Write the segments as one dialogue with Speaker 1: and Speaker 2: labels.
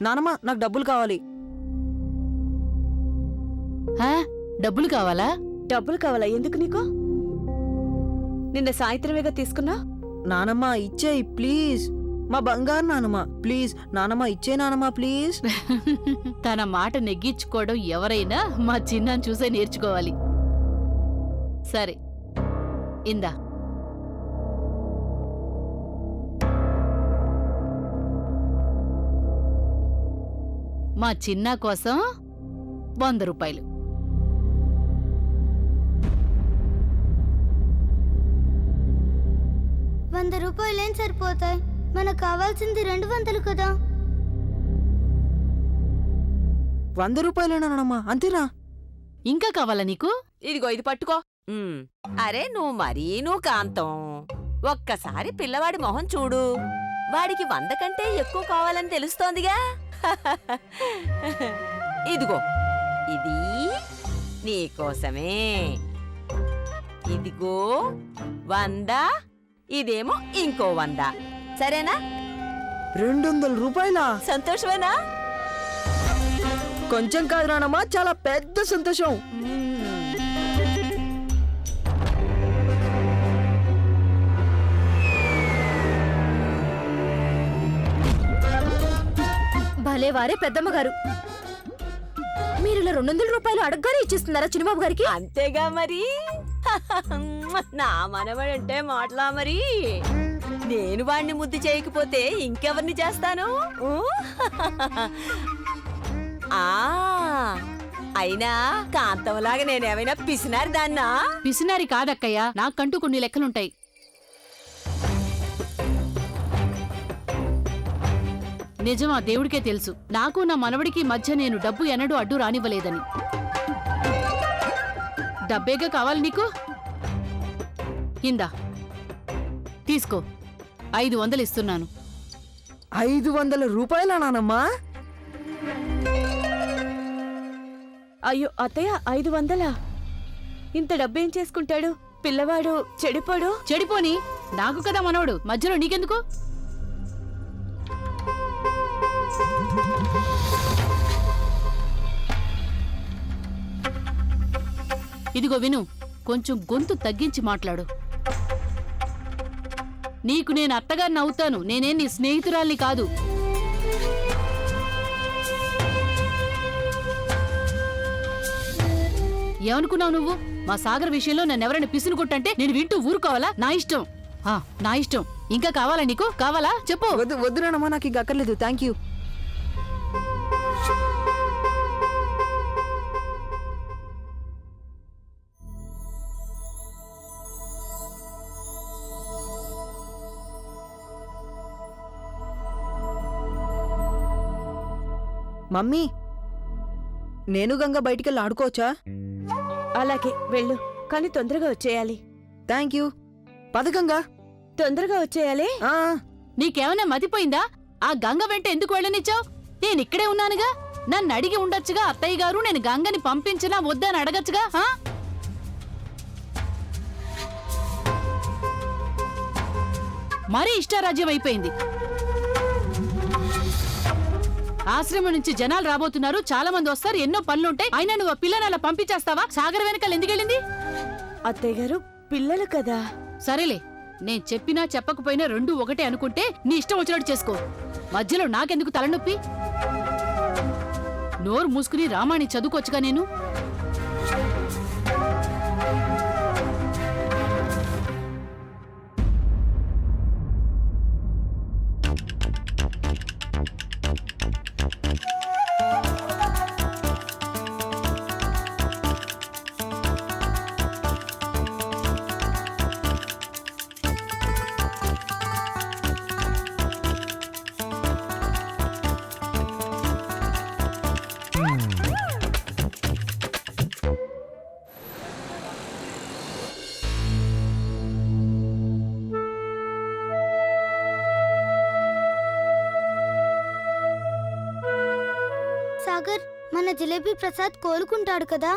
Speaker 1: నానమ్మ నాకు డబ్బులు కావాలి.
Speaker 2: డబ్బులు కావాలా?
Speaker 3: డబ్బులు కావాలా? ఎందుకు నీకు? నిన్న సాయంత్రమేగా తీసుకున్నా.
Speaker 1: నానమ్మ ఇచ్చేయి ప్లీజ్. మా బంగారు నానమ్మ ప్లీజ్. నానమ్మ ఇచ్చే నానమ్మ ప్లీజ్.
Speaker 2: తన మాట నెగ్గించుకోవడం ఎవరైనా మా చిన్నాన్ని చూసే నేర్చుకోవాలి. సరే ఇందా. మా చిన్న కోసం 100 రూపాయలు.
Speaker 4: రూపాయలేం సరిపోతాయి? మనకు కావాల్సింది 200 కదా.
Speaker 1: 100 రూపాయలేనా నానమ్మ? అంతేనా?
Speaker 2: ఇంకా కావాలా నీకు?
Speaker 3: ఇదిగో ఇది పట్టుకో.
Speaker 5: అరే నువ్వు కాంతం, ఒక్కసారి పిల్లవాడి మొహం చూడు. వాడికి 100 కంటే ఎక్కువ కావాలని తెలుస్తోందిగా. ఇదిగో ఇది నీకోసమే. ఇదిగో 100, ఇదేమో ఇంకో 100. సరేనా?
Speaker 1: 200 రూపాయలా?
Speaker 5: సంతోషమేనా?
Speaker 1: కొంచెం కాదు నానమ్మ, చాలా పెద్ద సంతోషం.
Speaker 4: భలేవారే పెద్దమ్మగారు, మీరు ఇలా 200 రూపాయలు అడగగానే ఇచ్చేస్తున్నారా చిన్నబాబు గారికి?
Speaker 5: అంతేగా మరి. నా మనవడంటే మాటలా మరి. నేను వాణ్ణి ముద్దు చేయకపోతే ఇంకెవరిని చేస్తాను? ఆ అయినా కాంతంలాగా నేనేమైనా పిసినారి దాన్నా?
Speaker 2: పిసినారి కాదక్కయ్యా, నాకంటూ కొన్ని లెక్కలుంటాయి. నిజమా దేవుడికే తెలుసు, నాకు నా మనవడికి మధ్య నేను డబ్బు ఎన్నడూ అడ్డు రానివ్వలేదని. డబ్బేగా కావాలి నీకు? ఇందా తీసుకో, 500 ఇస్తున్నాను.
Speaker 1: 500 రూపాయలా నానమ్మ?
Speaker 3: అయ్యో అత్తయ్య, 500? ఇంత డబ్బేం చేసుకుంటాడు పిల్లవాడు? చెడిపోడు.
Speaker 2: చెడిపోని, నాకు కదా మనవడు, మధ్యలో నీకెందుకు? ఇదిగో విను, కొంచెం గొంతు తగ్గించి మాట్లాడు. నీకు నేను అత్తగారిని అవుతాను, నేనేం నీ స్నేహితురాల్ని కాదు. ఏమనుకున్నావు నువ్వు? మా సాగర్ విషయంలో నన్నెవరైనా పిసిని కొట్టంటే నేను వింటూ ఊరుకోవాలా? నా ఇష్టం, నా ఇష్టం. ఇంకా కావాలా నీకు? కావాలా చెప్పు.
Speaker 1: వద్దు వద్దు నానమ్మ, నాకు ఇంక అక్కర్లేదు. Thank you. మమ్మీ, నేను గంగ బయటికెళ్ళి ఆడుకోవచ్చా?
Speaker 3: అలాగే వెళ్ళు, కానీ తొందరగా వచ్చేయాలి.
Speaker 1: Thank you. పద గంగా,
Speaker 3: తొందరగా వచ్చేయాలి.
Speaker 2: నీకేమైనా మతిపోయిందా? ఆ గంగ వెంట ఎందుకు వెళ్ళనిచ్చావు? నేనిక్కడే ఉన్నానుగా. నన్ను అడిగి ఉండొచ్చుగా, అత్తయ్య గారు నేను గంగని పంపించినా వద్దని అడగచ్చుగా. మరీ ఇష్టారాజ్యం అయిపోయింది. ఆశ్రమం నుంచి జనాలు రాబోతున్నారు, చాలా మంది వస్తారు, ఎన్నో పనులుంటాయి. అయినా నువ్వు పిల్లని అలా పంపించేస్తావా? సాగర్ వెనకాల ఎందుకెళ్ళింది?
Speaker 3: అత్తయ్య గారు పిల్లలు కదా.
Speaker 2: సరేలే, నేను చెప్పినా చెప్పకపోయినా రెండూ ఒకటే అనుకుంటే నీ ఇష్టం వచ్చినట్టు చేసుకో. మధ్యలో నాకెందుకు తలనొప్పి? నోరు మూసుకుని రామాని చదువుకోవచ్చుగా నేను.
Speaker 4: సాగర్, మన జిలేబీ ప్రసాద్ కోలుకుంటాడు కదా?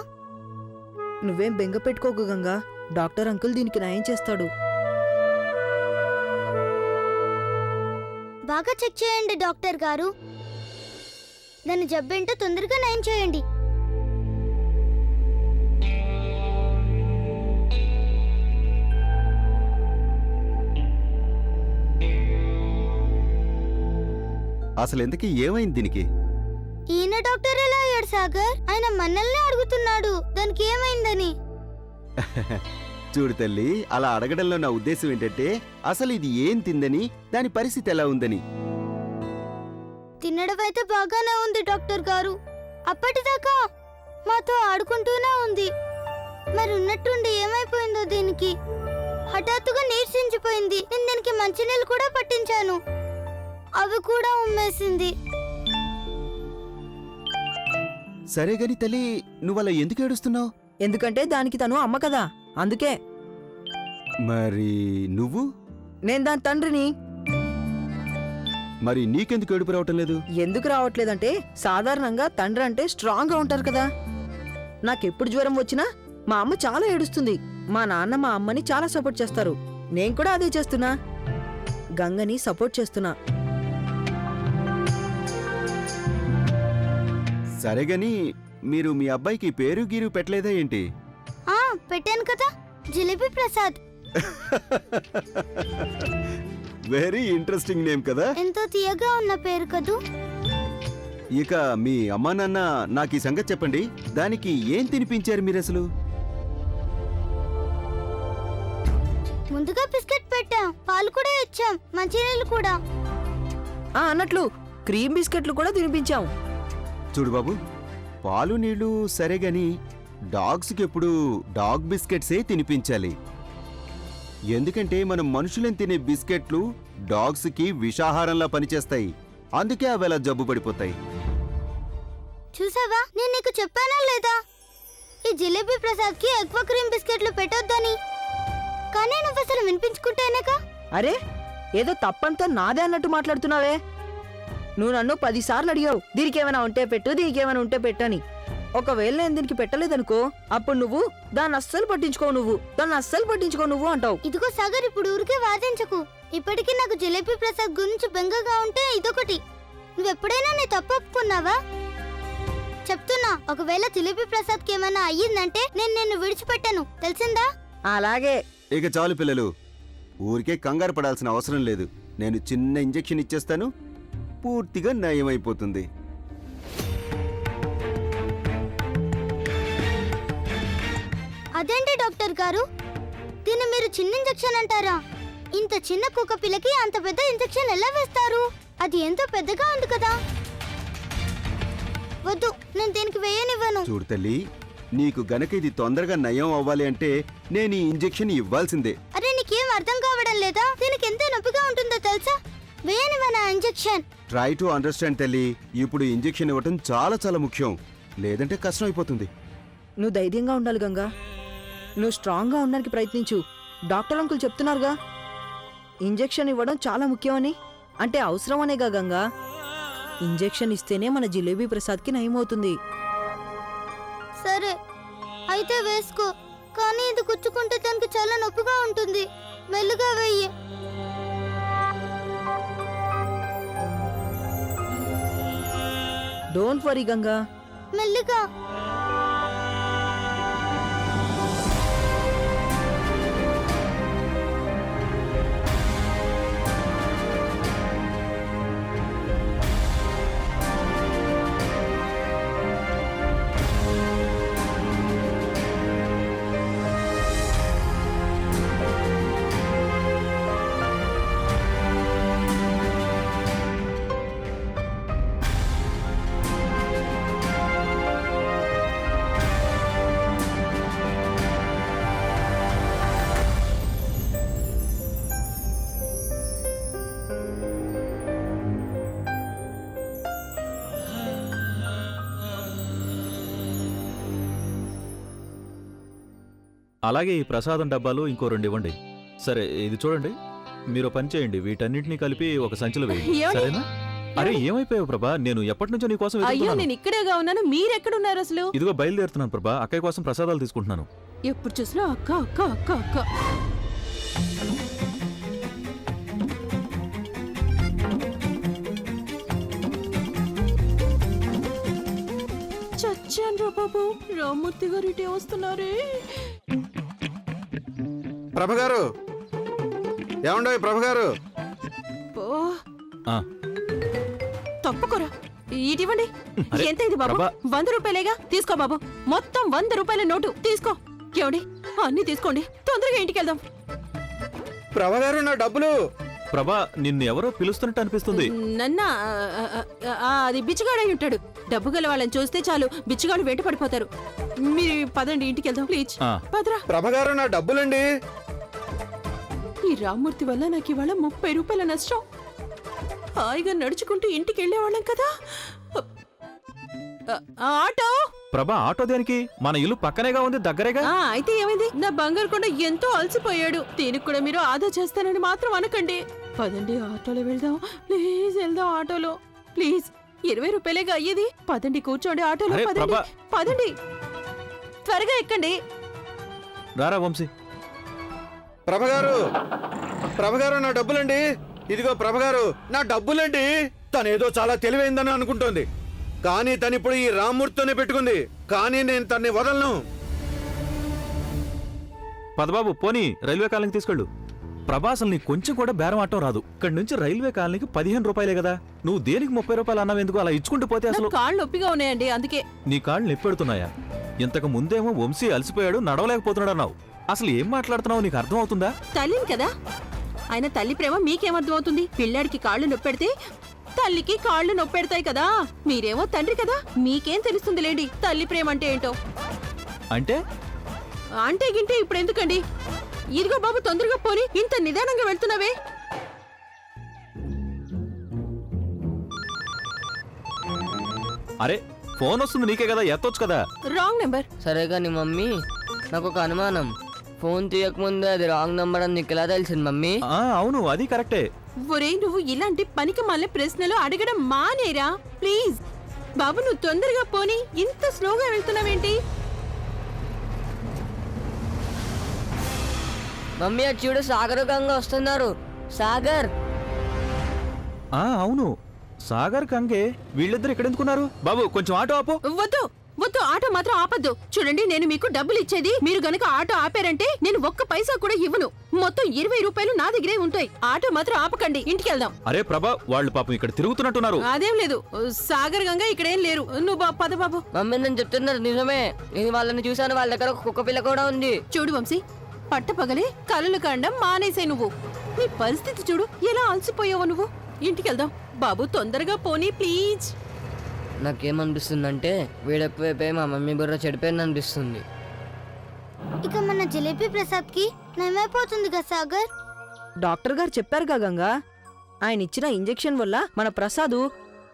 Speaker 1: నువ్వేం బెంగ పెట్టుకోకు గంగా, డాక్టర్ అంకుల్ దీనికి నయం చేస్తాడు.
Speaker 4: బాగా చెక్ చేయండి డాక్టర్ గారు.
Speaker 6: దాని జబ్బేంటో తొందరగా నయం చేయండి.
Speaker 7: అసలు ఎందుకు ఏమైంది దీనికి?
Speaker 6: ఈయన డాక్టర్ ఎలా అయ్యాడు సాగర్? ఆయన మనల్ని అడుగుతున్నాడు దానికి ఏమైందని.
Speaker 7: చూడు తల్లి, అలా అడగడంలో నా ఉద్దేశం ఏంటంటే అసలు ఇది ఏం తిందని, దాని పరిస్థితి ఎలా ఉందని.
Speaker 6: తినడం అయితే బాగానే ఉంది డాక్టర్ గారు. అప్పటిదాకా మాతో ఆడుకుంటూనే ఉంది. మరి ఉన్నట్టుండి ఏమైపోయిందో దీనికి? హఠాత్తుగా నీరసించిపోయింది. నేను దీనికి మంచినీళ్ళు కూడా పట్టించాను, అవి కూడా ఉమ్మేసింది.
Speaker 7: సరే గాని తల్లి, నువ్వలా ఎందుకు ఏడుస్తున్నావు?
Speaker 1: ఎందుకంటే దానికి తను అమ్మ కదా, అందుకే.
Speaker 7: మరి నువ్వు?
Speaker 1: నేను దాని తండ్రిని.
Speaker 7: మరి నీకెందుకు ఏడుపు రావటం లేదు?
Speaker 1: ఎందుకు రావట్లేదంటే సాధారణంగా తండ్రి అంటే స్ట్రాంగ్ గా ఉంటారు కదా. నాకెప్పుడు జ్వరం వచ్చినా మా అమ్మ చాలా ఏడుస్తుంది. మా నాన్న మా అమ్మని చాలా సపోర్ట్ చేస్తారు. నేను కూడా అదే చేస్తున్నా, గంగని సపోర్ట్ చేస్తున్నా.
Speaker 7: సరే గాని మీరు మీ అబ్బాయికి పేరు గీరు పెట్టలేదా ఏంటి?
Speaker 6: పెట్టాను కదా, jalebi Prasad.
Speaker 7: Very interesting name కదా.
Speaker 6: ఎంతో తీయగా ఉన్న పేరు కదూ.
Speaker 7: ఇక మీ అమ్మా నాన్న నాకు ఈ సంగతి చెప్పండి, దానికి ఏం తినిపించారు మీరు అసలు?
Speaker 6: ముందుగా బిస్కెట్ పెట్టాం, పాలు కూడా ఇచ్చాం, మంచినీళ్ళు కూడా.
Speaker 1: అన్నట్లు క్రీమ్ బిస్కెట్లు కూడా తినిపించాం.
Speaker 7: చూడు బాబు, పాలు నీళ్లు సరే గాని డాగ్స్కి ఎప్పుడు డాగ్ బిస్కెట్సే తినిపించాలి. ఎందుకంటే మనం మనుషులను తినే బిస్కెట్లు డాగ్స్కి విషాహారంలా పనిచేస్తాయి. అందుకే అవి అలా జబ్బు పడిపోతాయి.
Speaker 6: చూసావా, నేను నీకు చెప్పానా లేదా ఈ జిలేబీ ప్రసాద్ కి ఎక్కువ క్రీమ్ బిస్కెట్లు పెట్టొద్దని? కానీ నువ్వు అసలు వినిపించుకుంటేనేగా.
Speaker 1: అరే, ఏదో తప్పంతా నాదే అన్నట్టు మాట్లాడుతున్నావే. నువ్వు నన్ను 10 సార్లు అడిగావు, దీనికి ఏమైనా ఉంటే పెట్టు, దీనికి ఏమైనా ఉంటే పెట్టని. ఒకవేళ నేను దీనికి పెట్టలేదనుకో, అప్పుడు నువ్వు దాన్ని అస్సలు పట్టించుకో నువ్వు అంటావు.
Speaker 6: ఇదిగో సాగర్, ఇప్పుడు ఊరికే వాదించకు. ఇప్పటికీ నాకు జిలేబీ ప్రసాద్ గురించి బెంగగా ఉంటే ఇదొకటి. నువ్వెప్పుడైనా నీ తప్పు ఒప్పుకున్నావా? చెప్తున్నా, ఒకవేళ జిలేబీ ప్రసాద్ కి ఏమైనా అయ్యిందంటే నేను నిన్ను విడిచిపెట్టాను, తెలిసిందా?
Speaker 1: అలాగే.
Speaker 7: ఇక చాలు పిల్లలు, ఊరికే కంగారు పడాల్సిన అవసరం లేదు. నేను చిన్న ఇంజెక్షన్ ఇచ్చేస్తాను, పూర్తిగా నయమైపోతుంది.
Speaker 6: అదేంటి డాక్టర్ గారు, దీన్ని మీరు చిన్న ఇంజెక్షన్ అంటారా? ఇంత చిన్న కుక్క పిల్లకి అంత పెద్ద ఇంజెక్షన్ ఎలా వేస్తారు? అది ఎంతో పెద్దగా ఉంది కదా. వద్దు, నేను దీనికి వేయనివ్వను.
Speaker 7: చూడు తల్లి, నీకు గనక ఇది తొందరగా నయం అవ్వాలి అంటే నేను ఈ ఇంజెక్షన్ ఇవ్వాల్సిందే.
Speaker 6: అరే, నీకేం అర్థం కావడం లేదా? దీనికి ఎంత నొప్పిగా ఉంటుందో తెలుసా? వేయనివ్వనా ఇంజెక్షన్?
Speaker 7: ట్రై టు అండర్స్టాండ్ తల్లి. ఇప్పుడు ఇంజెక్షన్ ఇవ్వటం చాలా చాలా ముఖ్యం, లేదంటే కష్టం అయిపోతుంది.
Speaker 1: నువ్వు ధైర్యంగా ఉండాలి గంగా. నువ్వు స్ట్రాంగ్గా ఉండడానికి ప్రయత్నించు. డాక్టర్ అంకుల్ చెప్తున్నారుగా, ఇంజెక్షన్ ఇవ్వడం చాలా ముఖ్యమని. అంటే అవసరమనేగా గంగా. ఇంజెక్షన్ ఇస్తేనే మన జిలేబీ ప్రసాద్కి నయమవుతుంది.
Speaker 6: సరే, అయితే వేసుకో. కానీ ఇది గుచ్చుకుంటే దానికి చాలా నొప్పిగా ఉంటుంది. మెల్లిగా వెయ్యి.
Speaker 1: డోంట్ వరీ గంగా,
Speaker 6: మెల్లిగా.
Speaker 8: అలాగే ఈ ప్రసాదం డబ్బాలు ఇంకో 2 ఇవ్వండి. సరే, ఇది చూడండి, మీరు పని చేయండి, వీటన్నిటిని కలిపి ఒక సంచిలో వేయండి, సరేనా? అరే, ఏమైపోయావు ప్రభా? నేను ఎప్పటి నుంచో నీ కోసం
Speaker 3: అయ్యో,
Speaker 8: వెతుకుతున్నాను.
Speaker 3: నేను ఇక్కడేగా ఉన్నాను, మీరెక్కడున్నారు అసలు?
Speaker 8: ఇదిగో బయలుదేరుతున్నాను ప్రభా, అక్కయ్య కోసం ప్రసాదాలు తీసుకుంటున్నాను.
Speaker 3: ఎప్పుడు చూసినా అక్క అక్క అక్క అక్క. చచ్చాను బాబు. రామ్మూర్తి గారు ఇటే వస్తున్నారే.
Speaker 9: ప్రభగారు, ఏమండో ప్రభగారు?
Speaker 8: ఆ,
Speaker 3: తప్పుకోరా, ఇటివ్వండి.
Speaker 8: అరే,
Speaker 3: ఎంత ఇది బాబు?
Speaker 8: ప్రభా.
Speaker 3: 100 రూపాయలేగా, తీసుకో బాబు. మొత్తం 100 రూపాయల నోటు తీసుకో. ఏమండి, అన్ని తీసుకోండి, తొందరగా ఇంటికి వెళ్దాం.
Speaker 9: ప్రభగారు, నా డబ్బులు.
Speaker 8: ప్రభా నిన్ను ఎవరో పిలుస్తున్నట్టు అనిపిస్తుంది.
Speaker 3: నన్న అది బిచ్చగాడై ఉంటాడు. డబ్బు గల వాళ్ళని చూస్తే చాలు బిచ్చగాడు వెంట పడిపోతారు. మీరు పదండి, ఇంటికి వెళ్దాం ప్లీజ్.
Speaker 8: ఆ.
Speaker 3: పదరా.
Speaker 9: ప్రభగారు, నా డబ్బులండి.
Speaker 3: ఈ రామ్మూర్తి వల్ల నాకు ఇవాళ 30 రూపాయల నష్టం. హాయిగా నడుచుకుంటూ ఇంటికి వెళ్ళేవాళ్ళం కదా. ఆటో.
Speaker 8: ప్రభా ఆటో దేనికి? మన ఇల్లు పక్కనేగా ఉంది, దగ్గరేగా.
Speaker 3: అయితే ఏమైంది? నా బంగారు కొండ ఎంతో అలసిపోయాడు. దీనికి కూడా మీరు ఆదా చేస్తానని మాత్రం అనకండి. పదండి, ఆటోలో వెళ్దాం ప్లీజ్. వెళ్దాం ఆటోలో ప్లీజ్. 20 రూపాయలేగా అయ్యేది. పదండి, కూర్చోండి ఆటోలో.
Speaker 8: అరే,
Speaker 3: పదండి
Speaker 8: ప్రభా.
Speaker 3: పదండి, త్వరగా ఎక్కండి.
Speaker 8: రారా వంశీ.
Speaker 9: ప్రభగారు, ప్రభగారు, నా డబ్బులండి. ఇదిగో ప్రభగారు, నా డబ్బులండి. తనేదో చాలా తెలివైందని అనుకుంటోంది, కానీ తనిప్పుడు ఈ రామ్మూర్తితోనే పెట్టుకుంది. కానీ నేను తన్ని వదలను.
Speaker 8: పదబాబు పోనీ రైల్వే కాలనీకి తీసుకెళ్ళు. ప్రభా అసలు నీకు కొంచెం కూడా బేరం ఆటం రాదు. ఇక్కడి నుంచి రైల్వే కాలనీకి 15 రూపాయలే కదా. నువ్వు దేనికి 30 రూపాయలు అన్నావు? ఎందుకు అలా ఇచ్చుకుంటూ పోతే అసలు?
Speaker 3: నాకు కాళ్ళు నొప్పిగా ఉన్నాయండి, అందుకే.
Speaker 8: నీ కాళ్ళు నొప్పెడుతున్నాయా? ఇంతకు ముందేమో వంశీ అలసిపోయాడు, నడవలేకపోతున్నాడు అన్నావు. అసలు ఏం మాట్లాడుతున్నావు? నీకు అర్థం అవుతుందా?
Speaker 3: తల్లిని కదా, ఆయన తల్లి ప్రేమ మీకేమర్థం అవుతుంది? పిల్లాడికి కాళ్ళు నొప్పెడితే తల్లికి కాళ్ళు నొప్పెడతాయి కదా. మీరేమో తండ్రి కదా, మీకేం తెలుస్తుంది లేండి తల్లి ప్రేమ అంటే ఏంటో.
Speaker 8: అంటే
Speaker 3: అంటే గింటే ఇప్పుడు ఎందుకండి? ఇదిగో బాబు, తొందరగా పోని. ఇంత నిదానంగా వెళ్తున్నావే.
Speaker 8: అరే ఫోన్ వస్తుంది నీకే కదా, ఎత్తొచ్చు కదా.
Speaker 3: Wrong number.
Speaker 10: సరే కానీ మమ్మీ, నాకు ఒక అనుమానం. ఫోన్ తీయకముందే అది రాంగ్ నంబర్ అని నీకు ఎలా తెలిసింది మమ్మీ?
Speaker 8: అవును, అది కరెక్టే.
Speaker 3: ఒరే, నువ్వు ఇలాంటి పనికి మళ్ళీ ప్రశ్నలు అడగడం మానేరా ప్లీజ్. బాబు, నువ్వు తొందరగా పోని. ఇంత స్లోగా వెళ్తున్నావేంటి?
Speaker 10: మమ్మీ అది చూడు, సాగర్ గంగ వస్తున్నారు. సాగర్.
Speaker 8: అవును, సాగర్ కంగే. వీళ్ళిద్దరు ఇక్కడ ఎందుకున్నారు? బాబు కొంచెం ఆటో ఆపు.
Speaker 3: వద్దు వద్దు, ఆటో మాత్రం ఆపద్దు. చూడండి, నేను మీకు డబ్బులు ఇచ్చేది. మీరు గనక ఆటో ఆపారంటే నేను ఒక్క పైసా కూడా ఇవ్వను. మొత్తం 20 రూపాయలు నా దగ్గరే ఉంటాయి. ఆటో మాత్రం ఆపకండి, ఇంటికి వెళ్దాం.
Speaker 8: అరే ప్రభా, వాళ్ళు పాపం ఇక్కడ తిరుగుతున్నట్టున్నారు.
Speaker 3: అదేం లేదు, సాగర్ గంగా ఇక్కడేం లేరు. నువ్వు పద బాబు.
Speaker 10: మమ్మీ నేను చెప్తున్నారు నిజమే. నేను వాళ్ళని చూశాను, వాళ్ళ దగ్గర ఒక కుక్క పిల్ల కూడా ఉంది.
Speaker 3: చూడు వంశీ, పట్టపగలే కలలు కండం మానేసే నువ్వు. నీ పరిస్థితి చూడు, ఎలా అలసిపోయావో నువ్వు. ఇంటికి వెళ్దాం బాబు, తొందరగా పోనీ ప్లీజ్.
Speaker 10: నాకేమనిపిస్తుందంటే వీడెక్కువైపోయి మా మమ్మీ బుర్ర చెడిపోయింది అనిపిస్తుంది.
Speaker 6: ఇక మన జిలేబీ ప్రసాద్ కి నయమైపోతుంది కదా సాగర్.
Speaker 1: డాక్టర్ గారు చెప్పారుగా గంగా, ఆయన ఇచ్చిన ఇంజెక్షన్ వల్ల మన ప్రసాదు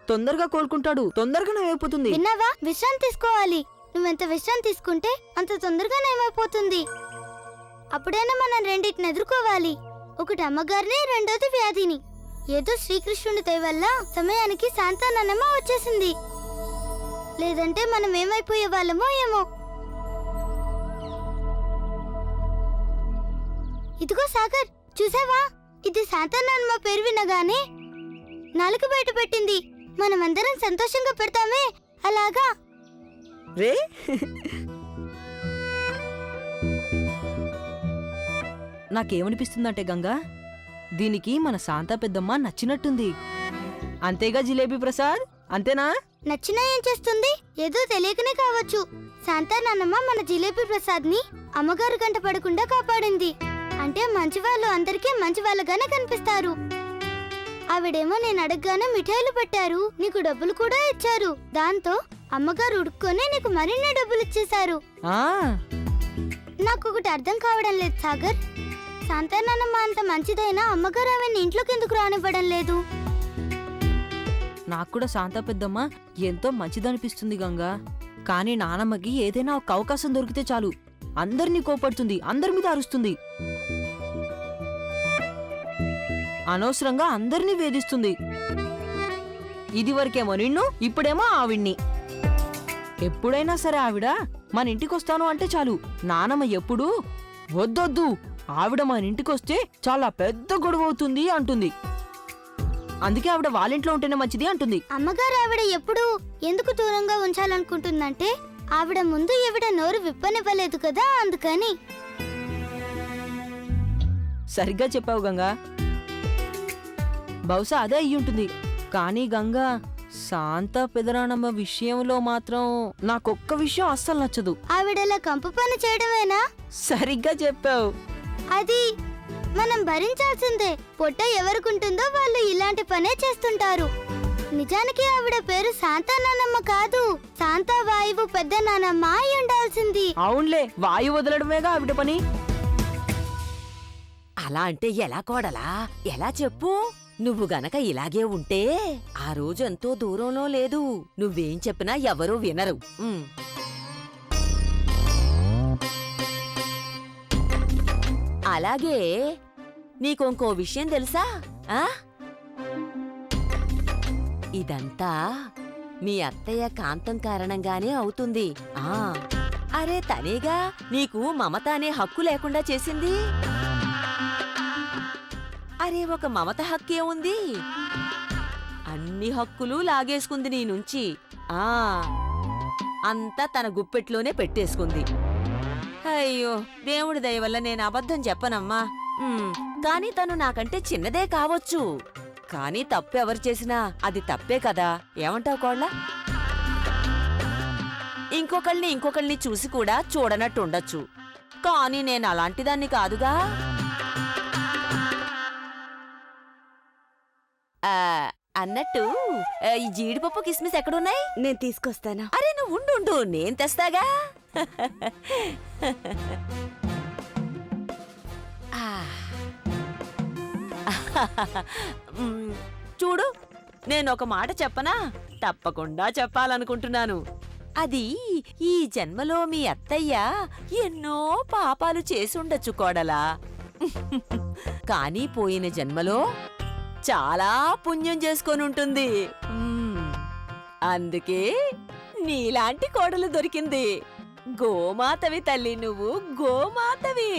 Speaker 1: తొందరగా కోలుకుంటాడు, తొందరగా నయమైపోతుంది.
Speaker 6: విన్నావా? విశ్రాంతి తీసుకోవాలి. నువ్వెంత విశ్రాంతి తీసుకుంటే అంత తొందరగా నయమైపోతుంది. అప్పుడైనా మనం రెండింటిని ఎదుర్కోవాలి. ఒకటి అమ్మగారిని, రెండోది వ్యాధిని. ఏదో శ్రీకృష్ణుడి దయ వల్ల సమయానికి శాంతానమ్మ వచ్చేసింది. లేదంటే మనం ఏమైపోయే వాళ్ళమో ఏమో. ఇదిగో సాగర్, చూసావా? ఇది శాంతానమ్మ పేరు వినగానే నాలుక బయట పెట్టింది. మనమందరం సంతోషంగా పెడతామే అలాగా.
Speaker 1: రే నాకేమనిపిస్తుందంటే గంగా, దీనికి మన శాంతా పెద్దమ్మ నచ్చినట్టుంది. అంతేగా జిలేబీ ప్రసాద్, అంతేనా?
Speaker 6: నచ్చినా ఏం చేస్తుంది? ఏదో తెలియకనే కావచ్చు. శాంతానమ్మ మన జిలేబీ ప్రసాద్ ని అమ్మగారు గంట పడకుండా కాపాడింది. అంటే మంచివాళ్ళు అందరికీ మంచివాళ్ళగానే కనిపిస్తారు. ఆవిడేమో నేను అడగగానే మిఠాయిలు పెట్టారు, నీకు డబ్బులు కూడా ఇచ్చారు. దాంతో అమ్మగారు ఉడుక్కొని నీకు మరిన్ని డబ్బులు ఇచ్చేశారు. నాకు ఒకటి అర్థం కావడం లేదు సాగర్. శాంతానమ్మ అంత మంచిదైనా అమ్మగారు ఆమెను ఇంట్లోకి ఎందుకు రానివ్వడం లేదు?
Speaker 1: నాకు కూడా శాంతా పెద్దమ్మ ఎంతో మంచిదనిపిస్తుంది గంగా. కానీ నానమ్మకి ఏదైనా ఒక అవకాశం దొరికితే చాలు అందరినీ కోపడుతుంది, అందరి మీద అరుస్తుంది, అనవసరంగా అందరినీ వేధిస్తుంది. ఇదివరకేమో నిన్ను, ఇప్పుడేమో ఆవిడ్ని. ఎప్పుడైనా సరే ఆవిడ మన ఇంటికొస్తాను అంటే చాలు నానమ్మ ఎప్పుడూ వద్దొద్దు, ఆవిడ మన ఇంటికొస్తే చాలా పెద్ద గొడవ అవుతుంది అంటుంది. అందుకే ఆవిడ వాళ్ళింట్లో ఉంటేనే మంచిది అంటుంది.
Speaker 6: అమ్మగారు ఆవిడ ఎప్పుడు ఎందుకు దూరంగా ఉంచాలనుకుంటుందంటే ఆవిడ ముందు ఈవిడ నోరు విప్పనివ్వలేదు కదా, అందుకని.
Speaker 1: సరిగ్గా చెప్పావు గంగా. బహుశా అదే అయ్యుంటుంది. కానీ గంగా, శాంత పెదరానమ్మ విషయంలో మాత్రం నాకొక్క విషయం అస్సలు నచ్చదు.
Speaker 6: ఆవిడలా కంపు పని చేయడమేనా?
Speaker 1: సరిగ్గా చెప్పావు.
Speaker 6: అది మనం భరించాల్సిందే. పొట్ట ఎవరికుంటుందో వాళ్ళు ఇలాంటి పనే చేస్తుంటారు. నిజానికి ఆవిడ పేరు శాంతా నానమ్మ కాదు, శాంతా వాయువు పెద్ద నానమ్మ అయి ఉండాల్సింది.
Speaker 1: అవునులే, వాయు వదలడమేగా ఆవిడ పని.
Speaker 5: అలా అంటే ఎలా కోడలా? ఎలా చెప్పు? నువ్వు గనక ఇలాగే ఉంటే ఆ రోజు ఎంతో దూరంలో లేదు. నువ్వేం చెప్పినా ఎవరూ వినరు. అలాగే నీకొంకో విషయం తెలుసా? ఆ? ఇదంతా మీ అత్తయ్య కాంతం కారణంగానే అవుతుంది. అరే తనేగా నీకు మమత అనే హక్కు లేకుండా చేసింది. అరే ఒక మమత హక్కే ఉంది, అన్ని హక్కులు లాగేసుకుంది నీ నుంచి. అంతా తన గుప్పెట్లోనే పెట్టేసుకుంది. అయ్యో, దేవుడి దయ వల్ల నేను అబద్ధం చెప్పనమ్మా. కానీ తను నాకంటే చిన్నదే కావచ్చు, కానీ తప్పు ఎవరు చేసినా అది తప్పే కదా. ఏమంటావు కోళ్ళ? ఇంకొకళ్ళని చూసి కూడా చూడనట్టుండొచ్చు, కానీ నేను అలాంటిదాన్ని కాదుగా. అన్నట్టు ఈ జీడిపప్పు కిస్మిస్ ఎక్కడున్నాయి?
Speaker 11: నేను తీసుకొస్తాను.
Speaker 5: అరే నువ్వు ఉండు, నేను తెస్తాగా. చూడు, నేనొక మాట చెప్పనా? తప్పకుండా చెప్పాలనుకుంటున్నాను. అది ఈ జన్మలో మీ అత్తయ్య ఎన్నో పాపాలు చేసుండొచ్చు కోడలా. కానీ పోయిన జన్మలో చాలా పుణ్యం చేసుకొనుంటుంది. అందుకే నీలాంటి కోడలు దొరికింది. గోమాతవి తల్లి, నువ్వు గోమాతవి.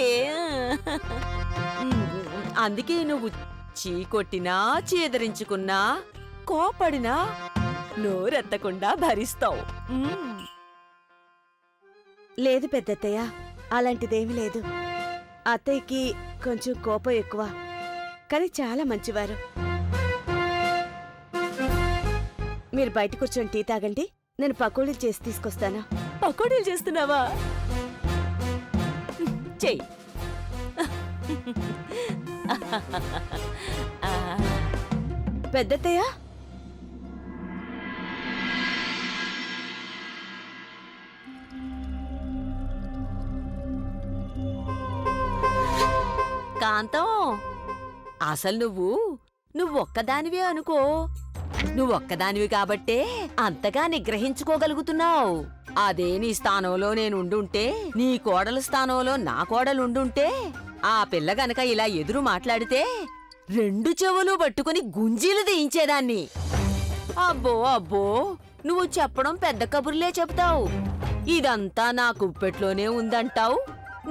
Speaker 5: అందుకే నువ్వు చీకొట్టినా, చీదరించుకున్నా, కోపడినా నోరెత్తకుండా భరిస్తావు.
Speaker 11: లేదు పెద్దత్తయ్య, అలాంటిదేమీ లేదు. అత్తయ్యకి కొంచెం కోపం ఎక్కువ, కానీ చాలా మంచివారు. మీరు బయట కూర్చొని టీ తాగండి, నేను పకోడీలు చేసి తీసుకొస్తాను.
Speaker 5: పకోడీలు చేస్తున్నావా? చెయ్యి.
Speaker 11: పెద్దత్తయ్య,
Speaker 5: కాంతం, అసలు నువ్వు ఒక్కదానివే అనుకో. నువ్వొక్కదానివి కాబట్టే అంతగా నిగ్రహించుకోగలుగుతున్నావు. అదే నీ స్థానంలో నేనుండుంటే, నీ కోడల స్థానంలో నా కోడలుండుంటే, ఆ పిల్ల గనక ఇలా ఎదురు మాట్లాడితే 2 చెవులు పట్టుకుని గుంజీలు తీయించేదాన్ని. అబ్బో అబ్బో, నువ్వు చెప్పడం పెద్ద కబుర్లే చెప్తావు. ఇదంతా నా కుప్పెట్లోనే ఉందంటావు.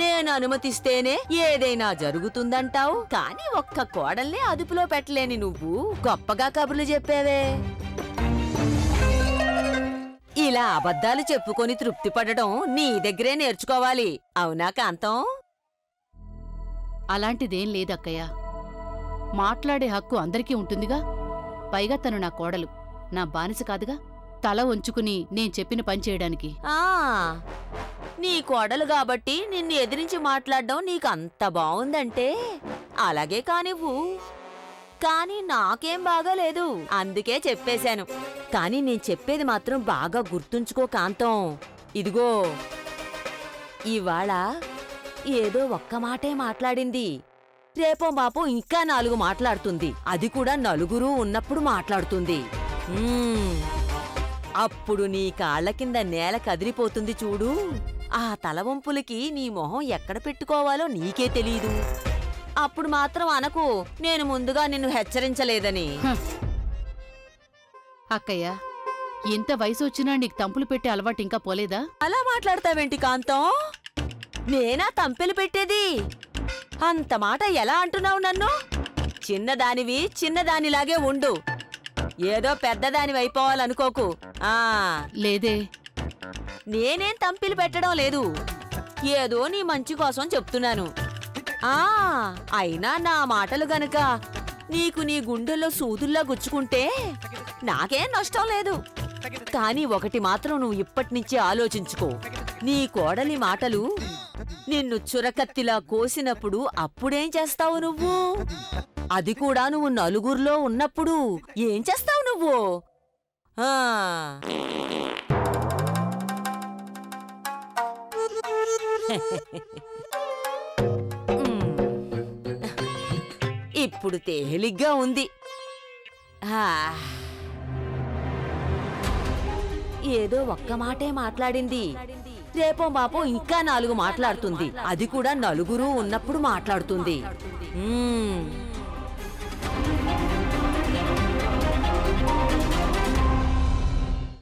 Speaker 5: నేను అనుమతిస్తేనే ఏదైనా జరుగుతుందంటావు. కానీ ఒక్క కోడల్నే అదుపులో పెట్టలేని నువ్వు గొప్పగా కబుర్లు చెప్పావే. ఇలా అబద్ధాలు చెప్పుకొని తృప్తి పడడం నీ దగ్గరే నేర్చుకోవాలి. అవునా కాంతం?
Speaker 2: అలాంటిదేం లేదక్కయ్య. మాట్లాడే హక్కు అందరికీ ఉంటుందిగా. పైగా తను నా కోడలు, నా బానిస కాదుగా, తల వంచుకుని నేను చెప్పిన పని చేయడానికి.
Speaker 5: నీ కోడలు కాబట్టి నిన్ను ఎదిరించి మాట్లాడడం నీకంత బావుందంటే అలాగే కానివ్వు. కానీ నాకేం బాగాలేదు, అందుకే చెప్పేశాను. కానీ నేను చెప్పేది మాత్రం బాగా గుర్తుంచుకో కాంతం. ఇదిగో, ఇవాళ ఏదో ఒక్క మాటే మాట్లాడింది, రేపో మాపో ఇంకా 4 మాట్లాడుతుంది. అది కూడా నలుగురు ఉన్నప్పుడు మాట్లాడుతుంది. అప్పుడు నీ కాళ్ల కింద నేల కదిలిపోతుంది చూడు. ఆ తలవంపులకి నీ మొహం ఎక్కడ పెట్టుకోవాలో నీకే తెలీదు. అప్పుడు మాత్రం అనకు నేను ముందుగా నిన్ను హెచ్చరించలేదని.
Speaker 2: అక్కయ్య, ఎంత వయసు వచ్చినా నీకు తంపులు పెట్టే అలవాటు ఇంకా పోలేదా?
Speaker 5: అలా మాట్లాడతావేంటి కాంతం? నేనా తంపెలు పెట్టేది? అంత మాట ఎలా అంటున్నావు నన్ను? చిన్నదానివి చిన్నదానిలాగే ఉండు. ఏదో పెద్దదానివి అయిపోవాలనుకోకు. ఆ
Speaker 2: లేదే.
Speaker 5: నేనేం తంపిలు పెట్టడం లేదు, ఏదో నీ మంచి కోసం చెప్తున్నాను. ఆ అయినా నా మాటలు గనక నీకు నీ గుండెల్లో సూదుల్లా గుచ్చుకుంటే నాకేం నష్టం లేదు. కానీ ఒకటి మాత్రం నువ్వు ఇప్పటినుంచి ఆలోచించుకో. నీ కోడలి మాటలు నిన్ను చురకత్తిలా కోసినప్పుడు అప్పుడేం చేస్తావు నువ్వు? అది కూడా నువ్వు నలుగురిలో ఉన్నప్పుడు ఏం చేస్తావు నువ్వు? ఆ ఇప్పుడు తేలిగ్గా ఉంది. ఏదో ఒక్క మాటే మాట్లాడింది, రేపో మాపో ఇంకా 4 మాట్లాడుతుంది. అది కూడా నలుగురు ఉన్నప్పుడు మాట్లాడుతుంది.